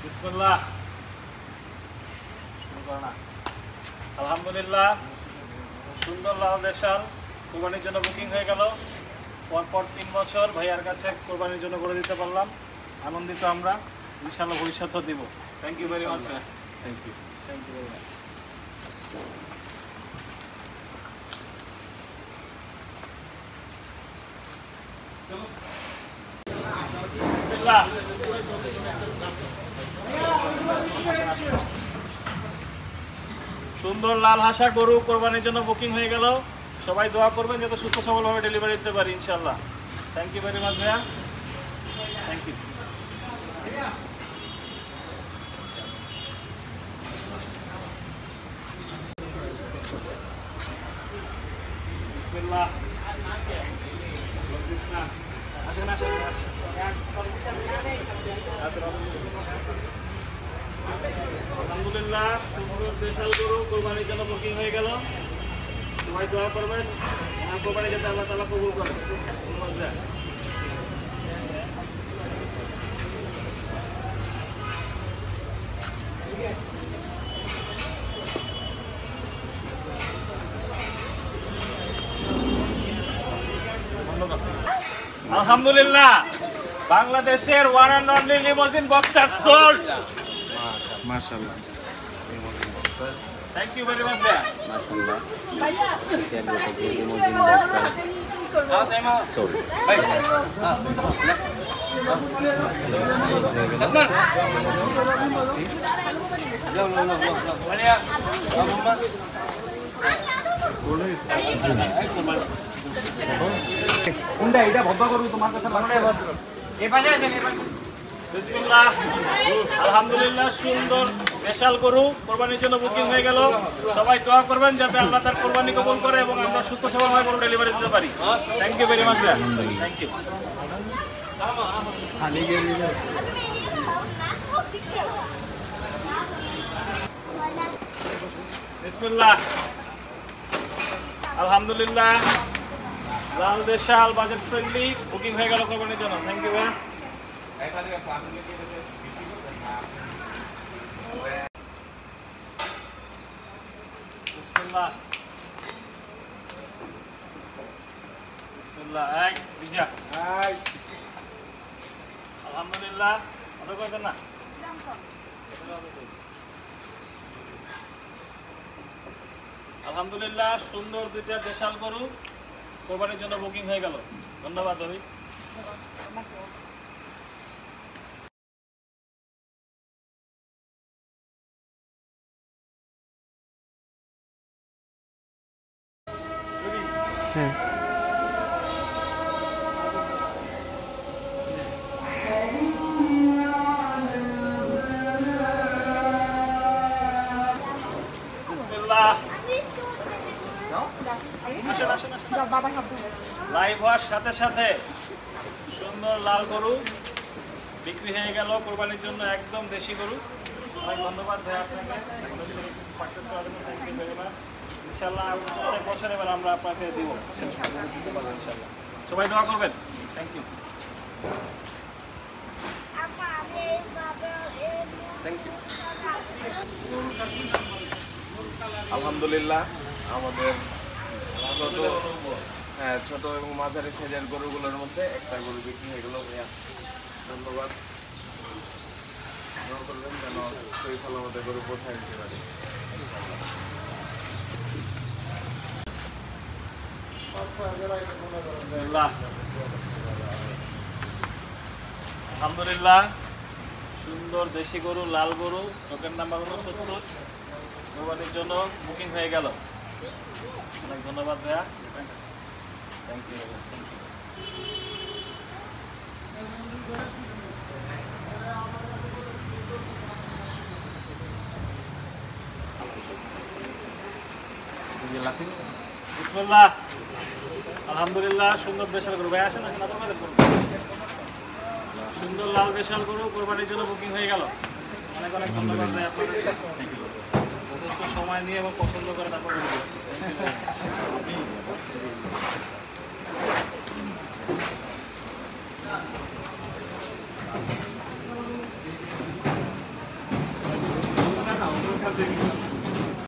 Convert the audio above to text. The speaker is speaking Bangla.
বিসমিল্লাহ। আলহামদুলিল্লাহ, সুন্দর লাল দেশাল কোরবানির জন্য বুকিং হয়ে গেল। পরপর 3 বছর ভাইয়ার কাছে কোরবানির জন্য করে দিতে পারলাম। আনন্দিত আমরা, ইনশাআল্লাহ ভবিষ্যতেও দিব। Thank you very much. Thank you very much. বিসমিল্লাহ। সুন্দর লাল হাসা গরু কোরবানির জন্য বুকিং হয়ে গেল। সবাই দোয়া করবেন যাতে সুস্থ সবলভাবে ডেলিভারি দিতে পারি ইনশাআল্লাহ। থ্যাংক ইউ ভেরি মাচ ভাইয়া, থ্যাংক ইউ। বিসমিল্লাহ। আসেন আসেন আসেন। আলহামদুলিল্লাহ, সুন্দর দেশাল গরু কোরবানির জন্য বুকিং হয়ে গেল। সবাই দোয়া করবেন আমার কোরবানি যাতে আল্লাহ তাআলা কবুল করেন। আলহামদুলিল্লাহ, বাংলাদেশের one and only limousine boxer sold. মাশাআল্লাহ, থ্যাংক ইউ ভেরি মাচ ভাইয়া। মাশাআল্লাহ, লিমোজিন বক্সার সোল্ড। কোনটা এটা ভদ্র করবি তোমার কাছে বিসমিল্লাহ। আলহামদুলিল্লাহ, সুন্দর দেশাল গরু কোরবানির জন্য বুকিং হয়ে গেল। সবাই দোয়া করবেন যাতে আল্লাহ তার কোরবানি কবুল করে এবং আমরা সুস্থ সবলভাবে গরু ডেলিভারি দিতে পারি। থ্যাংক ইউ ভেরি মাচ ভাইয়া, থ্যাংক ইউ। বিসমিল্লাহ। আলহামদুলিল্লাহ, লাল দেশাল বাজেট ফ্রেন্ডলি বুকিং হয়ে গেল কোরবানির জন্য। থ্যাংক ইউ ভাইয়া। বিসমিল্লাহ। বিসমিল্লাহ। এক বিজা। আলহামদুলিল্লাহ, অর্ডার করবেন না? আলহামদুলিল্লাহ, সুন্দর দুইটা দেশাল গরু কোরবানির জন্য বুকিং হয়ে গেল। ধন্যবাদ রবি। বিসমিল্লাহ। আসেন আসেন আসেন। লাইভ হওয়ার সাথে সাথে সুন্দর লাল গরু বিক্রি হয়ে গেল কোরবানির জন্য, একদম দেশি গরু। অনেক ধন্যবাদ ভাই আপনাকে পারচেস করার জন্য। Thank you very much. ইনশাআল্লাহ প্রত্যেক বছর এবার আমরা আপনাকে দিব, দিতে পারবো ইনশাআল্লাহ। সবাই দোয়া করবেন। Thank you, thank you. আলহামদুলিল্লাহ, আমাদের ছোট এবং মাঝারি সাইজের গরুগুলোর মধ্যে একটা গরু বিক্রি হয়ে গেল ভাইয়া। ধন্যবাদ। দোয়া করবেন যেন সহি সালামতে গরু পৌঁছায় দিতে পারি। আলহামদুলিল্লাহ, সুন্দর দেশি গরু লাল গরু, টোকেন নাম্বার হলো 70, কোরবানির জন্য বুকিং হয়ে গেল। অনেক ধন্যবাদ ভাইয়া, থ্যাংক ইউ। বিসমিল্লাহ। আলহামদুলিল্লাহ, সুন্দর দেশাল গরু ভাই। আসেন আসেন, সুন্দর লাল দেশাল গরু কোরবানির জন্য বুকিং হয়ে গেল। অনেক অনেক ধন্যবাদ ভাই আপনাদের। যথেষ্ট সময় নিয়ে এবং পছন্দ করে তারপর একটা দেখি